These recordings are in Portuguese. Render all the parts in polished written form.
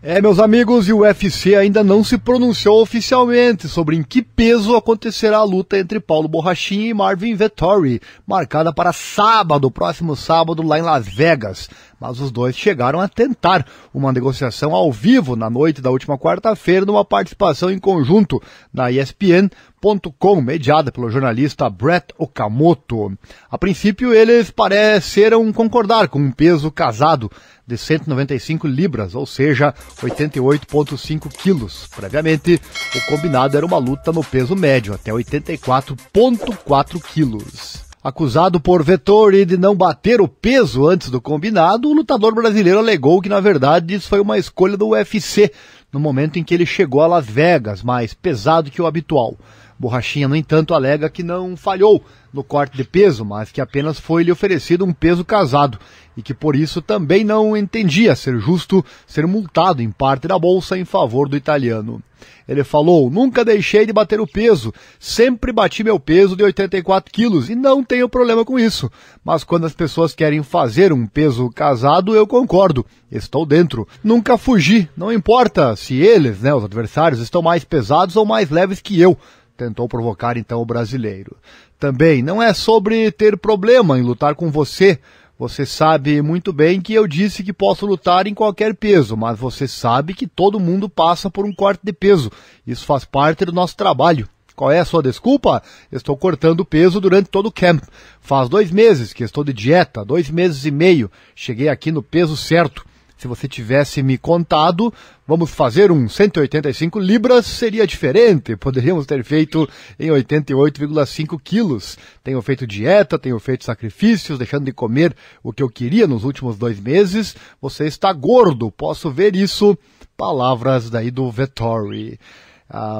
Meus amigos, e o UFC ainda não se pronunciou oficialmente sobre em que peso acontecerá a luta entre Paulo Borrachinha e Marvin Vettori, marcada para sábado, próximo sábado, lá em Las Vegas. Mas os dois chegaram a tentar uma negociação ao vivo na noite da última quarta-feira, numa participação em conjunto na ESPN.com, mediada pelo jornalista Brett Okamoto. A princípio, eles pareceram concordar com um peso casado de 195 libras, ou seja, 88,5 quilos. Previamente, o combinado era uma luta no peso médio, até 84,4 quilos. Acusado por Vettori de não bater o peso antes do combinado, o lutador brasileiro alegou que, na verdade, isso foi uma escolha do UFC, no momento em que ele chegou a Las Vegas, mais pesado que o habitual. Borrachinha, no entanto, alega que não falhou no corte de peso, mas que apenas foi-lhe oferecido um peso casado e que por isso também não entendia ser justo ser multado em parte da bolsa em favor do italiano. Ele falou: "Nunca deixei de bater o peso, sempre bati meu peso de 84 quilos e não tenho problema com isso. Mas quando as pessoas querem fazer um peso casado, eu concordo, estou dentro. Nunca fugi, não importa se eles, os adversários, estão mais pesados ou mais leves que eu." Tentou provocar então o brasileiro. Também, não é sobre ter problema em lutar com você. Você sabe muito bem que eu disse que posso lutar em qualquer peso, mas você sabe que todo mundo passa por um corte de peso. Isso faz parte do nosso trabalho. Qual é a sua desculpa? Estou cortando peso durante todo o camp. Faz 2 meses que estou de dieta, 2 meses e meio. Cheguei aqui no peso certo. Se você tivesse me contado, vamos fazer um 185 libras, seria diferente. Poderíamos ter feito em 88,5 quilos. Tenho feito dieta, tenho feito sacrifícios, deixando de comer o que eu queria nos últimos 2 meses. Você está gordo, posso ver isso. Palavras daí do Vettori.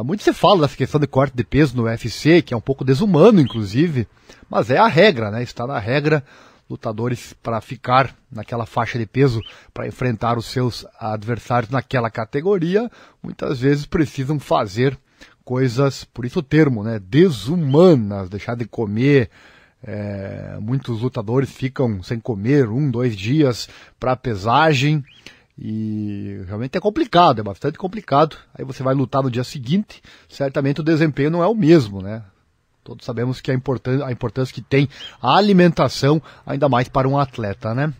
Muito se fala dessa questão de corte de peso no UFC, que é um pouco desumano, inclusive. Mas é a regra, Está na regra. Lutadores para ficar naquela faixa de peso, para enfrentar os seus adversários naquela categoria, muitas vezes precisam fazer coisas, por isso o termo, desumanas, deixar de comer. Muitos lutadores ficam sem comer 1, 2 dias para pesagem e realmente é complicado, é bastante complicado. Aí você vai lutar no dia seguinte, certamente o desempenho não é o mesmo, Todos sabemos que a importância que tem a alimentação, ainda mais para um atleta,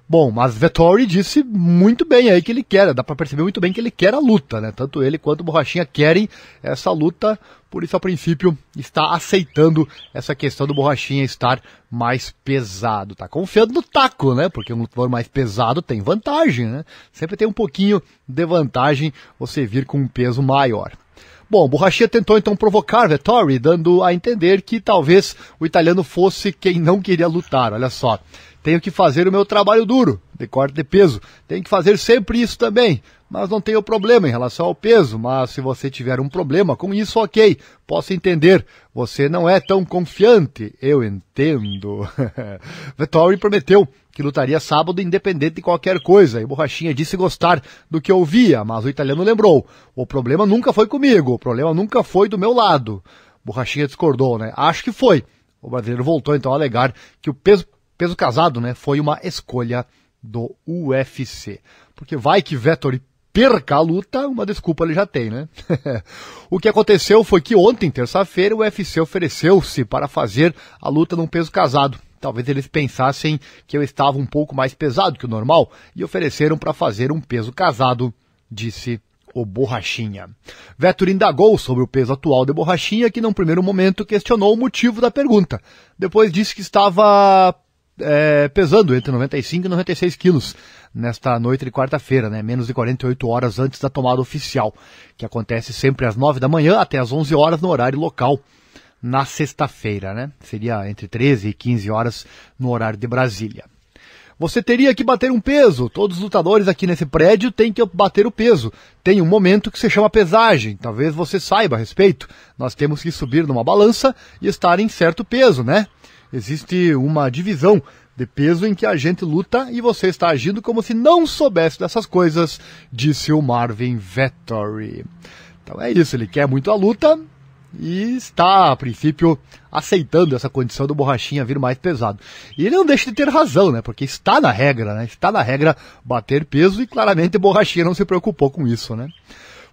Bom, mas Vettori disse muito bem aí que ele quer, dá para perceber muito bem que ele quer a luta, Tanto ele quanto o Borrachinha querem essa luta, por isso a princípio está aceitando essa questão do Borrachinha estar mais pesado. Tá confiando no taco, Porque um lutador mais pesado tem vantagem, Sempre tem um pouquinho de vantagem você vir com um peso maior. Bom, Borrachinha tentou então provocar Vettori, dando a entender que talvez o italiano fosse quem não queria lutar. Olha só, tenho que fazer o meu trabalho duro, de corte de peso, tenho que fazer sempre isso também, mas não tenho problema em relação ao peso, mas se você tiver um problema com isso, ok, posso entender, você não é tão confiante, eu entendo. Vettori prometeu que lutaria sábado independente de qualquer coisa, e Borrachinha disse gostar do que ouvia, mas o italiano lembrou: o problema nunca foi comigo, o problema nunca foi do meu lado. Borrachinha discordou, Acho que foi. O brasileiro voltou então a alegar que o peso casado, foi uma escolha do UFC. Porque vai que Vettori perca a luta, uma desculpa ele já tem, O que aconteceu foi que ontem, terça-feira, o UFC ofereceu-se para fazer a luta num peso casado. Talvez eles pensassem que eu estava um pouco mais pesado que o normal e ofereceram para fazer um peso casado, disse o Borrachinha. Vettori indagou sobre o peso atual de Borrachinha, que num primeiro momento questionou o motivo da pergunta. Depois disse que estava pesando entre 95 e 96 quilos nesta noite de quarta-feira, menos de 48 horas antes da tomada oficial, que acontece sempre às 9 da manhã até às 11 horas no horário local. Na sexta-feira, Seria entre 13 e 15 horas no horário de Brasília. Você teria que bater um peso. Todos os lutadores aqui nesse prédio têm que bater o peso. Tem um momento que se chama pesagem. Talvez você saiba a respeito. Nós temos que subir numa balança e estar em certo peso, Existe uma divisão de peso em que a gente luta e você está agindo como se não soubesse dessas coisas, disse o Marvin Vettori. Então é isso, ele quer muito a luta e está, a princípio, aceitando essa condição do Borrachinha vir mais pesado. E ele não deixa de ter razão, né? Porque está na regra, né? Está na regra bater peso e claramente Borrachinha não se preocupou com isso, né?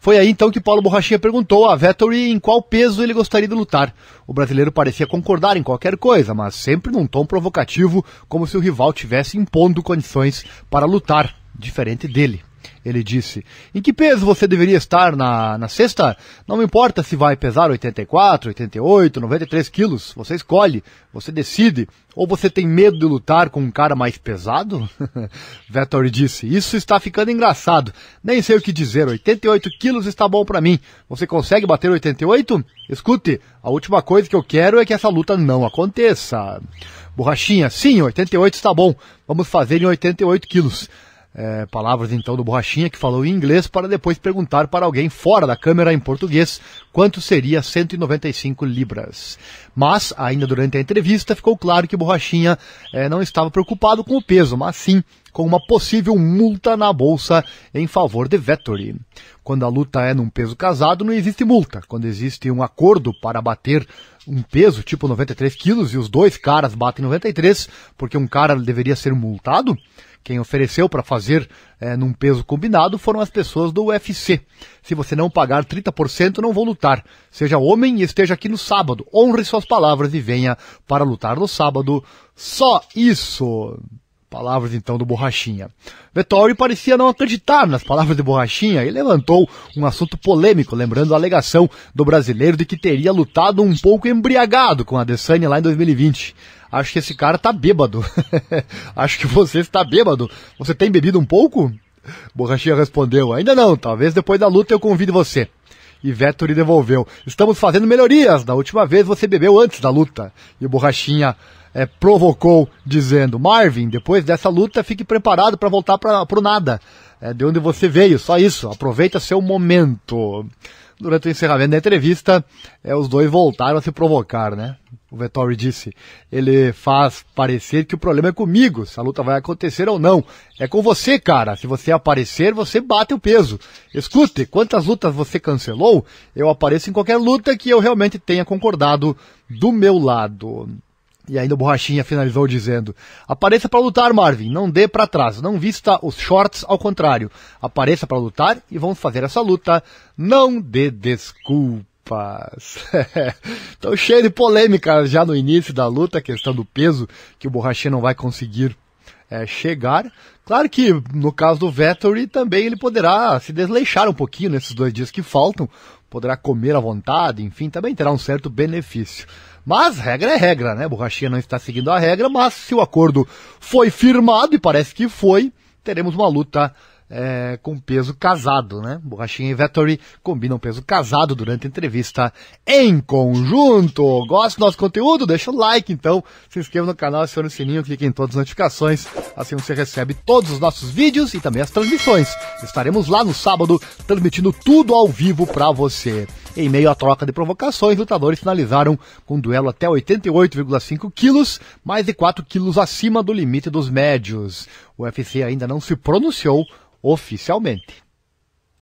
Foi aí então que Paulo Borrachinha perguntou a Vettori em qual peso ele gostaria de lutar. O brasileiro parecia concordar em qualquer coisa, mas sempre num tom provocativo, como se o rival tivesse impondo condições para lutar, diferente dele. Ele disse: em que peso você deveria estar na sexta? Não me importa se vai pesar 84, 88, 93 quilos. Você escolhe, você decide. Ou você tem medo de lutar com um cara mais pesado? Vettori disse: isso está ficando engraçado. Nem sei o que dizer, 88 quilos está bom pra mim. Você consegue bater 88? Escute, a última coisa que eu quero é que essa luta não aconteça. Borrachinha: sim, 88 está bom. Vamos fazer em 88 quilos. Palavras então do Borrachinha, que falou em inglês para depois perguntar para alguém fora da câmera em português quanto seria 195 libras. Mas, ainda durante a entrevista, ficou claro que Borrachinha não estava preocupado com o peso, mas sim com uma possível multa na bolsa em favor de Vettori. Quando a luta é num peso casado, não existe multa. Quando existe um acordo para bater um peso, tipo 93 quilos, e os dois caras batem 93, porque um cara deveria ser multado, quem ofereceu para fazer num peso combinado foram as pessoas do UFC. Se você não pagar 30%, não vou lutar. Seja homem e esteja aqui no sábado. Honre suas palavras e venha para lutar no sábado. Só isso. Palavras então do Borrachinha. Vettori parecia não acreditar nas palavras de Borrachinha e levantou um assunto polêmico, lembrando a alegação do brasileiro de que teria lutado um pouco embriagado com a Adesanya lá em 2020. Acho que esse cara tá bêbado. Acho que você está bêbado. Você tem bebido um pouco? Borrachinha respondeu: ainda não, talvez depois da luta eu convide você. E Vettori devolveu: estamos fazendo melhorias, da última vez você bebeu antes da luta. E o Borrachinha provocou, dizendo: Marvin, depois dessa luta fique preparado para voltar pro nada. De onde você veio, só isso, aproveita seu momento. Durante o encerramento da entrevista, os dois voltaram a se provocar, né? O Vettori disse: ele faz parecer que o problema é comigo, se a luta vai acontecer ou não. É com você, cara. Se você aparecer, você bate o peso. Escute, quantas lutas você cancelou? Eu apareço em qualquer luta que eu realmente tenha concordado do meu lado. E ainda o Borrachinha finalizou dizendo: apareça para lutar, Marvin, não dê para trás, não vista os shorts, ao contrário. Apareça para lutar e vamos fazer essa luta, não dê desculpas. Então, cheio de polêmica já no início da luta, a questão do peso, que o Borrachinha não vai conseguir chegar. Claro que no caso do Vettori também ele poderá se desleixar um pouquinho nesses 2 dias que faltam, poderá comer à vontade, enfim, também terá um certo benefício. Mas regra é regra, né? Borrachinha não está seguindo a regra, mas se o acordo foi firmado, e parece que foi, teremos uma luta com peso casado, né? Borrachinha e Vettori combinam peso casado durante a entrevista em conjunto. Gosta do nosso conteúdo? Deixa o like, então. Se inscreva no canal, acione o sininho, clique em todas as notificações. Assim você recebe todos os nossos vídeos e também as transmissões. Estaremos lá no sábado, transmitindo tudo ao vivo para você. Em meio à troca de provocações, lutadores finalizaram com um duelo até 88,5 quilos, mais de 4 quilos acima do limite dos médios. O UFC ainda não se pronunciou oficialmente.